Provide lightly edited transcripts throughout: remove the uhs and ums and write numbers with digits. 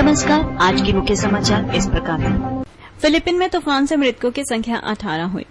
नमस्कार, आज की मुख्य समाचार इस प्रकार है। फिलीपीन में तूफान से मृतकों की संख्या 18 हुई।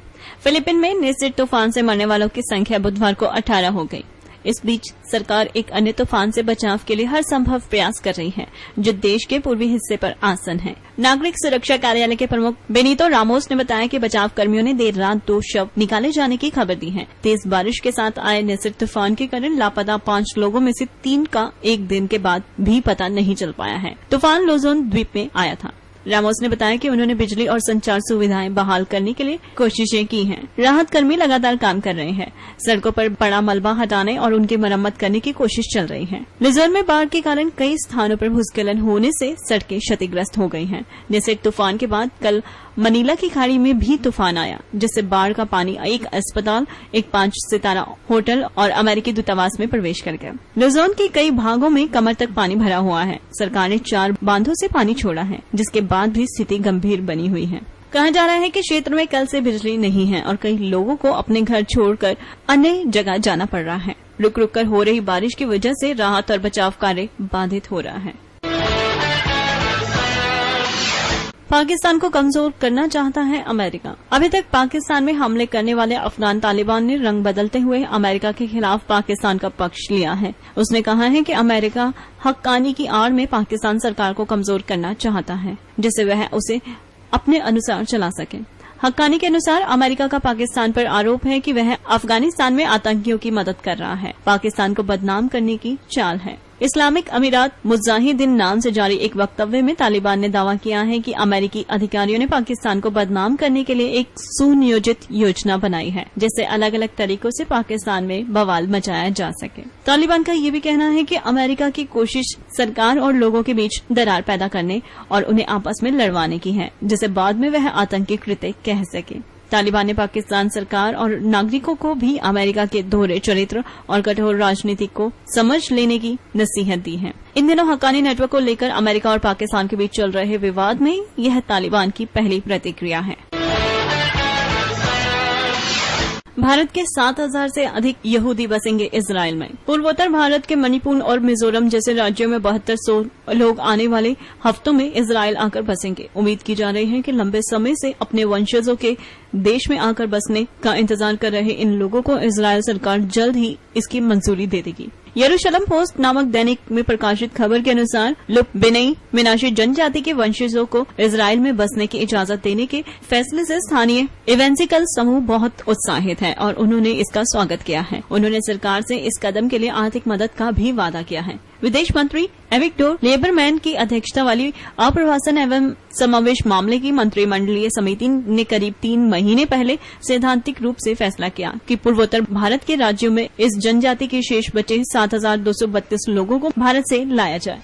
फिलीपीन में निसिट तूफान से मरने वालों की संख्या बुधवार को 18 हो गई। इस बीच सरकार एक अन्य तूफान से बचाव के लिए हर संभव प्रयास कर रही है, जो देश के पूर्वी हिस्से पर आसन है। नागरिक सुरक्षा कार्यालय के प्रमुख बेनितो रामोस ने बताया कि बचाव कर्मियों ने देर रात 2 शव निकाले जाने की खबर दी है। तेज बारिश के साथ आए निसिट तूफान के कारण लापता 5 लोगों में से 3 का एक दिन के बाद भी पता नहीं चल पाया है। तूफान लुजोन द्वीप में आया था। रामोस ने बताया कि उन्होंने बिजली और संचार सुविधाएं बहाल करने के लिए कोशिशें की हैं। राहत कर्मी लगातार काम कर रहे हैं। सड़कों पर बड़ा मलबा हटाने और उनकी मरम्मत करने की कोशिश चल रही है। लुजोन में बाढ़ के कारण कई स्थानों पर भूस्खलन होने से सड़कें क्षतिग्रस्त हो गई हैं। निसिट तूफान के बाद कल मनीला की खाड़ी में भी तूफान आया, जिससे बाढ़ का पानी एक अस्पताल, एक 5 सितारा होटल और अमेरिकी दूतावास में प्रवेश कर गया। लुजोन के कई भागों में कमर तक पानी भरा हुआ है। सरकार ने 4 बांधों से पानी छोड़ा है, जिसके बाद भी स्थिति गंभीर बनी हुई है। कहा जा रहा है कि क्षेत्र में कल से बिजली नहीं है और कई लोगों को अपने घर छोड़कर अन्य जगह जाना पड़ रहा है। रुक रुक कर हो रही बारिश की वजह से राहत और बचाव कार्य बाधित हो रहा है। पाकिस्तान को कमजोर करना चाहता है अमेरिका। अभी तक पाकिस्तान में हमले करने वाले अफगान तालिबान ने रंग बदलते हुए अमेरिका के खिलाफ पाकिस्तान का पक्ष लिया है। उसने कहा है कि अमेरिका हक्कानी की आड़ में पाकिस्तान सरकार को कमजोर करना चाहता है, जिससे वह उसे अपने अनुसार चला सके। हक्कानी के अनुसार अमेरिका का पाकिस्तान पर आरोप है कि वह अफगानिस्तान में आतंकियों की मदद कर रहा है, पाकिस्तान को बदनाम करने की चाल है। इस्लामिक अमीरात मुजाहिदीन नाम से जारी एक वक्तव्य में तालिबान ने दावा किया है कि अमेरिकी अधिकारियों ने पाकिस्तान को बदनाम करने के लिए एक सुनियोजित योजना बनाई है, जिससे अलग अलग तरीकों से पाकिस्तान में बवाल मचाया जा सके। तालिबान का ये भी कहना है कि अमेरिका की कोशिश सरकार और लोगों के बीच दरार पैदा करने और उन्हें आपस में लड़वाने की है, जिससे बाद में वह आतंकी कृत्य कह सके। तालिबान ने पाकिस्तान सरकार और नागरिकों को भी अमेरिका के दोहरे चरित्र और कठोर राजनीति को समझ लेने की नसीहत दी है। इन दिनों हक्कानी नेटवर्क को लेकर अमेरिका और पाकिस्तान के बीच चल रहे विवाद में यह तालिबान की पहली प्रतिक्रिया है। भारत के 7,000 से अधिक यहूदी बसेंगे इजराइल में। पूर्वोत्तर भारत के मणिपुर और मिजोरम जैसे राज्यों में 7200 लोग आने वाले हफ्तों में इजराइल आकर बसेंगे। उम्मीद की जा रही है कि लंबे समय से अपने वंशजों के देश में आकर बसने का इंतजार कर रहे इन लोगों को इजराइल सरकार जल्द ही इसकी मंजूरी दे देगी। यरूशलेम पोस्ट नामक दैनिक में प्रकाशित खबर के अनुसार लुप बेनई मिनाशी जनजाति के वंशजों को इजराइल में बसने की इजाजत देने के फैसले से स्थानीय इवेंसिकल समूह बहुत उत्साहित है और उन्होंने इसका स्वागत किया है। उन्होंने सरकार से इस कदम के लिए आर्थिक मदद का भी वादा किया है। विदेश मंत्री एविक्टोर लेबरमैन की अध्यक्षता वाली आप्रवासन एवं समावेश मामले की मंत्रिमंडलीय समिति ने करीब 3 महीने पहले सैद्धांतिक रूप से फैसला किया कि पूर्वोत्तर भारत के राज्यों में इस जनजाति के शेष बचे 7,232 लोगों को भारत से लाया जाए।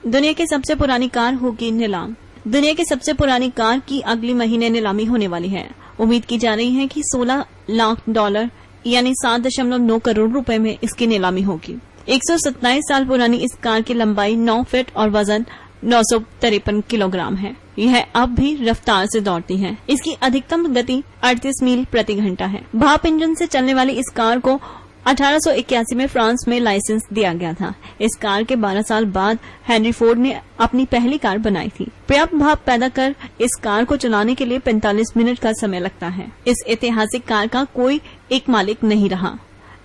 दुनिया की सबसे पुरानी कार होगी नीलाम। दुनिया की सबसे पुरानी कार की अगले महीने नीलामी होने वाली है। उम्मीद की जा रही है कि $16 लाख यानी 7.9 करोड़ रुपए में इसकी नीलामी होगी। 127 साल पुरानी इस कार की लंबाई 9 फीट और वजन 953 किलोग्राम है। यह अब भी रफ्तार से दौड़ती है। इसकी अधिकतम गति 38 मील प्रति घंटा है। भाप इंजन से चलने वाली इस कार को 1881 में फ्रांस में लाइसेंस दिया गया था। इस कार के 12 साल बाद हेनरी फोर्ड ने अपनी पहली कार बनाई थी। पर्याप्त भाप पैदा कर इस कार को चलाने के लिए 45 मिनट का समय लगता है। इस ऐतिहासिक कार का कोई एक मालिक नहीं रहा।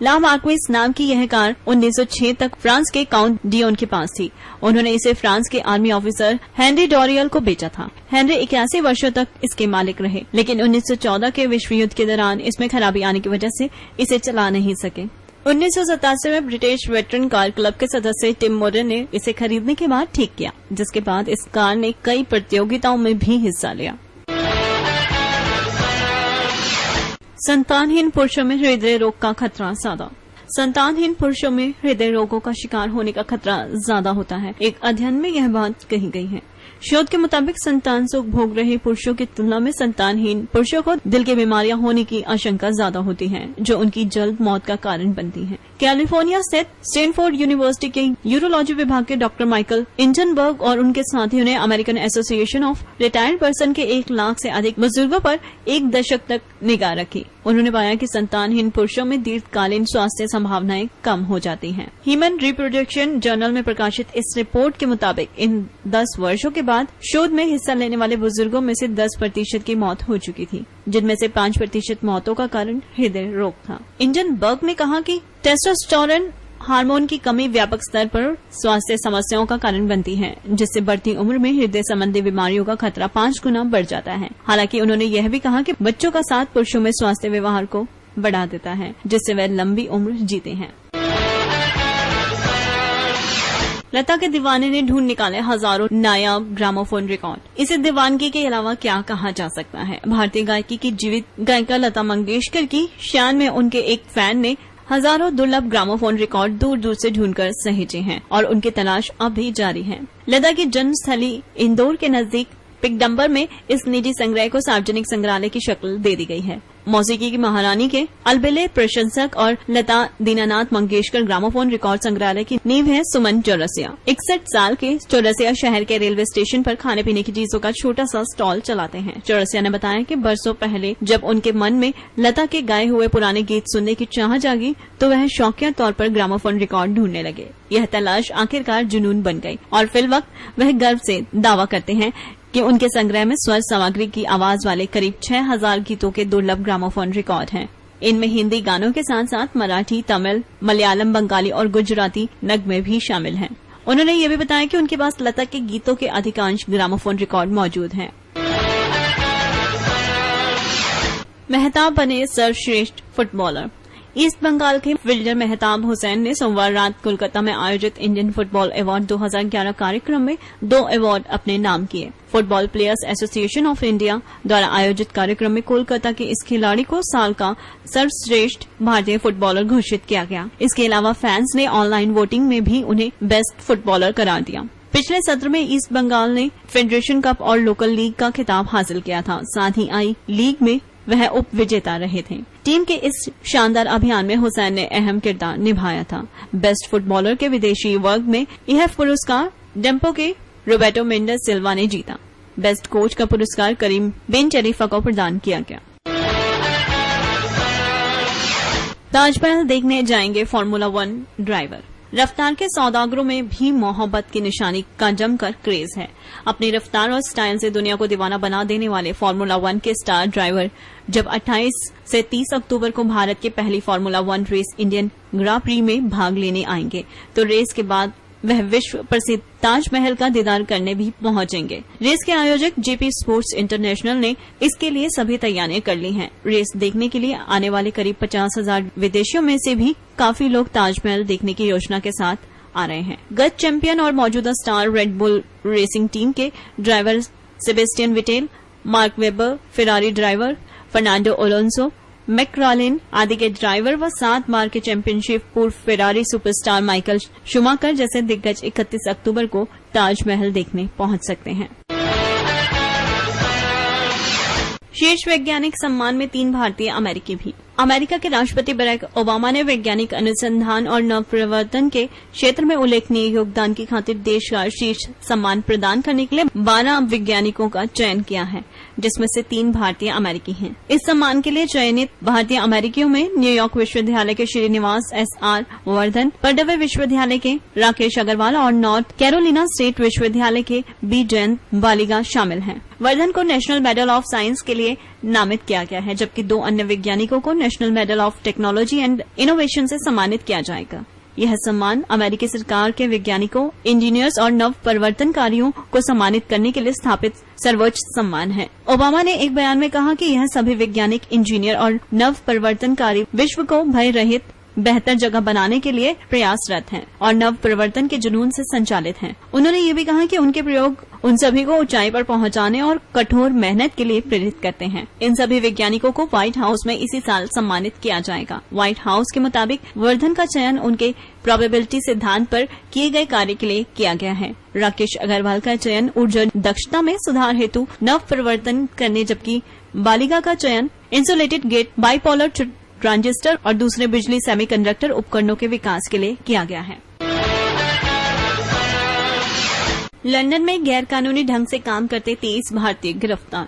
ला मार्क्विस नाम की यह कार 1906 तक फ्रांस के काउंट डियोन के पास थी। उन्होंने इसे फ्रांस के आर्मी ऑफिसर हेनरी डोरियल को बेचा था। हेनरी 81 वर्षों तक इसके मालिक रहे, लेकिन 1914 के विश्व युद्ध के दौरान इसमें खराबी आने की वजह से इसे चला नहीं सके। 1987 में ब्रिटिश वेटरन कार क्लब के सदस्य टिम मोरन ने इसे खरीदने के बाद ठीक किया, जिसके बाद इस कार ने कई प्रतियोगिताओं में भी हिस्सा लिया। संतानहीन पुरुषों में हृदय रोग का खतरा ज्यादा। संतानहीन पुरुषों में हृदय रोगों का शिकार होने का खतरा ज्यादा होता है। एक अध्ययन में यह बात कही गई है। शोध के मुताबिक संतान सुख भोग रहे पुरुषों की तुलना में संतानहीन पुरुषों को दिल की बीमारियां होने की आशंका ज्यादा होती है, जो उनकी जल्द मौत का कारण बनती है। कैलिफोर्निया स्थित स्टैनफोर्ड यूनिवर्सिटी के यूरोलॉजी विभाग के डॉक्टर माइकल इंजनबर्ग और उनके साथियों ने American association of retired person के 1 लाख से अधिक बुजुर्गों पर 1 दशक तक निगाह रखी। उन्होंने पाया कि संतानहीन पुरुषों में दीर्घकालीन स्वास्थ्य संभावनाएं कम हो जाती हैं। ह्यूमन रिप्रोडक्शन जर्नल में प्रकाशित इस रिपोर्ट के मुताबिक इन 10 वर्षों के बाद शोध में हिस्सा लेने वाले बुजुर्गों में से 10% की मौत हो चुकी थी, जिनमें से 5% मौतों का कारण हृदय रोग था। इंजनबर्ग ने कहा कि टेस्टोस्टेरोन हार्मोन की कमी व्यापक स्तर पर स्वास्थ्य समस्याओं का कारण बनती है, जिससे बढ़ती उम्र में हृदय संबंधी बीमारियों का खतरा 5 गुना बढ़ जाता है। हालांकि उन्होंने यह भी कहा कि बच्चों का साथ पुरुषों में स्वास्थ्य व्यवहार को बढ़ा देता है, जिससे वे लंबी उम्र जीते हैं। लता के दीवाने ने ढूंढ निकाले हजारों नायाब ग्रामोफोन रिकॉर्ड। इसे दीवानगी के अलावा क्या कहा जा सकता है। भारतीय गायकी की जीवित गायिका लता मंगेशकर की शान में उनके एक फैन ने हजारों दुर्लभ ग्रामोफोन रिकॉर्ड दूर दूर से ढूंढकर सहेजे हैं और उनकी तलाश अब भी जारी है। लता की जन्मस्थली इंदौर के नजदीक पिकडम्बर में इस निजी संग्रह को सार्वजनिक संग्रहालय की शक्ल दे दी गई है। मौसीकी की महारानी के अलबेले प्रशंसक और लता दीनानाथ मंगेशकर ग्रामोफोन रिकॉर्ड संग्रहालय की नींव है सुमन चौरसिया। 61 साल के चौरसिया शहर के रेलवे स्टेशन पर खाने पीने की चीजों का छोटा सा स्टॉल चलाते हैं। चौरसिया ने बताया कि बरसों पहले जब उनके मन में लता के गाए हुए पुराने गीत सुनने की चाह जागी तो वह शौकिया तौर पर ग्रामोफोन रिकॉर्ड ढूंढने लगे। यह तलाश आखिरकार जुनून बन गई और फिल वक्त वह गर्व से दावा करते हैं कि उनके संग्रह में स्वर सामग्री की आवाज वाले करीब 6000 गीतों के दुर्लभ ग्रामोफोन रिकॉर्ड हैं। इनमें हिंदी गानों के साथ साथ मराठी, तमिल, मलयालम, बंगाली और गुजराती नगमे भी शामिल हैं। उन्होंने ये भी बताया कि उनके पास लता के गीतों के अधिकांश ग्रामोफोन रिकॉर्ड मौजूद हैं। मेहताब बने सर्वश्रेष्ठ फुटबॉलर। ईस्ट बंगाल के फील्डर मेहताब हुसैन ने सोमवार रात कोलकाता में आयोजित इंडियन फुटबॉल अवार्ड 2011 कार्यक्रम में 2 अवार्ड अपने नाम किए। Football players association of India द्वारा आयोजित कार्यक्रम में कोलकाता के इस खिलाड़ी को साल का सर्वश्रेष्ठ भारतीय फुटबॉलर घोषित किया गया। इसके अलावा फैंस ने ऑनलाइन वोटिंग में भी उन्हें बेस्ट फुटबॉलर करार दिया। पिछले सत्र में ईस्ट बंगाल ने फेडरेशन कप और लोकल लीग का खिताब हासिल किया था। साथ ही आई लीग में वह उप विजेता रहे थे। टीम के इस शानदार अभियान में हुसैन ने अहम किरदार निभाया था। बेस्ट फुटबॉलर के विदेशी वर्ग में यह पुरस्कार डेम्पो के रोबर्टो मेंडेस सिल्वा ने जीता। बेस्ट कोच का पुरस्कार करीम बिन शरीफा को प्रदान किया गया। ताजमहल देखने जाएंगे फार्मूला 1 ड्राइवर। रफ्तार के सौदागरों में भी मोहब्बत की निशानी का जमकर क्रेज है। अपनी रफ्तार और स्टाइल से दुनिया को दीवाना बना देने वाले फार्मूला 1 के स्टार ड्राइवर जब 28 से 30 अक्टूबर को भारत के पहली फार्मूला 1 रेस इंडियन ग्रां प्री में भाग लेने आएंगे, तो रेस के बाद वह विश्व प्रसिद्ध ताजमहल का दीदार करने भी पहुंचेंगे। रेस के आयोजक जेपी स्पोर्ट्स इंटरनेशनल ने इसके लिए सभी तैयारियां कर ली हैं। रेस देखने के लिए आने वाले करीब 50,000 विदेशियों में से भी काफी लोग ताजमहल देखने की योजना के साथ आ रहे हैं। गत चैंपियन और मौजूदा star Red Bull Racing team के driver Sebastian Vettel, Mark Webber, Ferrari driver Fernando Alonso, McLaren आदि के ड्राइवर व 7 बार के चैंपियनशिप पूर्व फेरारी सुपरस्टार माइकल शुमाकर जैसे दिग्गज 31 अक्टूबर को ताजमहल देखने पहुंच सकते हैं। शीर्ष वैज्ञानिक सम्मान में 3 भारतीय अमेरिकी भी। अमेरिका के राष्ट्रपति बराक ओबामा ने वैज्ञानिक अनुसंधान और नवप्रवर्तन के क्षेत्र में उल्लेखनीय योगदान की खातिर देश का शीर्ष सम्मान प्रदान करने के लिए 12 वैज्ञानिकों का चयन किया है, जिसमें से 3 भारतीय अमेरिकी हैं। इस सम्मान के लिए चयनित भारतीय अमेरिकियों में न्यूयॉर्क विश्वविद्यालय के श्रीनिवास एस.आर. वर्धन, पर्डवे विश्वविद्यालय के राकेश अग्रवाल और नॉर्थ कैरोलिना स्टेट विश्वविद्यालय के बी. जयंत बालिगा शामिल हैं। वर्धन को नेशनल मेडल ऑफ साइंस के लिए नामित किया गया है, जबकि 2 अन्य वैज्ञानिकों को national medal of technology and innovation से सम्मानित किया जाएगा। यह सम्मान अमेरिकी सरकार के वैज्ञानिकों, इंजीनियर्स और नव परिवर्तनकारियों को सम्मानित करने के लिए स्थापित सर्वोच्च सम्मान है। ओबामा ने एक बयान में कहा कि यह सभी वैज्ञानिक, इंजीनियर और नव परिवर्तनकारी विश्व को भय रहित बेहतर जगह बनाने के लिए प्रयासरत हैं और नव परिवर्तन के जुनून से संचालित हैं। उन्होंने ये भी कहा कि उनके प्रयोग उन सभी को ऊंचाई पर पहुंचाने और कठोर मेहनत के लिए प्रेरित करते हैं। इन सभी वैज्ञानिकों को व्हाइट हाउस में इसी साल सम्मानित किया जाएगा। व्हाइट हाउस के मुताबिक वर्धन का चयन उनके प्रोबेबिलिटी सिद्धांत पर किए गए कार्य के लिए किया गया है। राकेश अग्रवाल का चयन ऊर्जा दक्षता में सुधार हेतु नव परिवर्तन करने, जबकि बालिगा का चयन इंसुलेटेड गेट, बाइपोलर ट्रांजिस्टर और दूसरे बिजली सेमीकंडक्टर उपकरणों के विकास के लिए किया गया है। लंदन में गैर कानूनी ढंग से काम करते 23 भारतीय गिरफ्तार।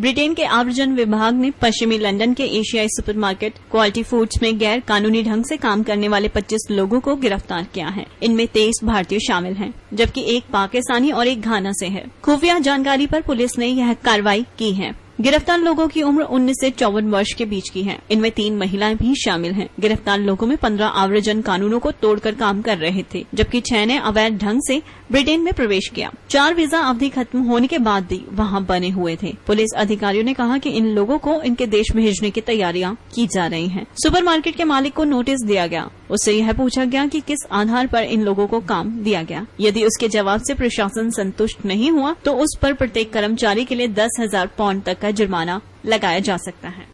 ब्रिटेन के आव्रजन विभाग ने पश्चिमी लंदन के एशियाई सुपरमार्केट क्वालिटी फूड्स में गैर कानूनी ढंग से काम करने वाले 25 लोगों को गिरफ्तार किया है। इनमें 23 भारतीय शामिल हैं, जबकि एक पाकिस्तानी और एक घाना से है। खुफिया जानकारी पर पुलिस ने यह कार्रवाई की है। गिरफ्तार लोगों की उम्र 19 से 54 वर्ष के बीच की है। इनमें 3 महिलाएं भी शामिल हैं। गिरफ्तार लोगों में 15 आव्रजन कानूनों को तोड़कर काम कर रहे थे, जबकि 6 ने अवैध ढंग से ब्रिटेन में प्रवेश किया। 4 वीजा अवधि खत्म होने के बाद भी वहां बने हुए थे। पुलिस अधिकारियों ने कहा कि इन लोगों को इनके देश भेजने की तैयारियां की जा रही हैं। सुपरमार्केट के मालिक को नोटिस दिया गया। उससे यह पूछा गया कि किस आधार पर इन लोगों को काम दिया गया। यदि उसके जवाब से प्रशासन संतुष्ट नहीं हुआ तो उस पर प्रत्येक कर्मचारी के लिए 10,000 पाउंड तक का जुर्माना लगाया जा सकता है।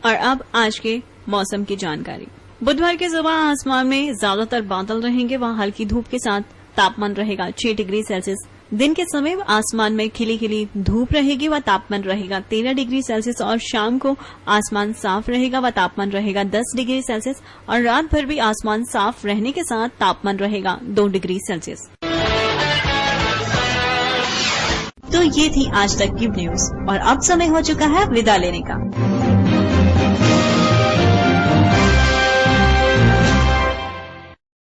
और अब आज के मौसम की जानकारी। बुधवार की सुबह आसमान में ज्यादातर बादल रहेंगे, वहां हल्की धूप के साथ तापमान रहेगा 6 डिग्री सेल्सियस। दिन के समय आसमान में खिली खिली धूप रहेगी व तापमान रहेगा 13 डिग्री सेल्सियस और शाम को आसमान साफ रहेगा व तापमान रहेगा 10 डिग्री सेल्सियस और रात भर भी आसमान साफ रहने के साथ तापमान रहेगा 2 डिग्री सेल्सियस। तो ये थी आज तक की न्यूज और अब समय हो चुका है विदा लेने का।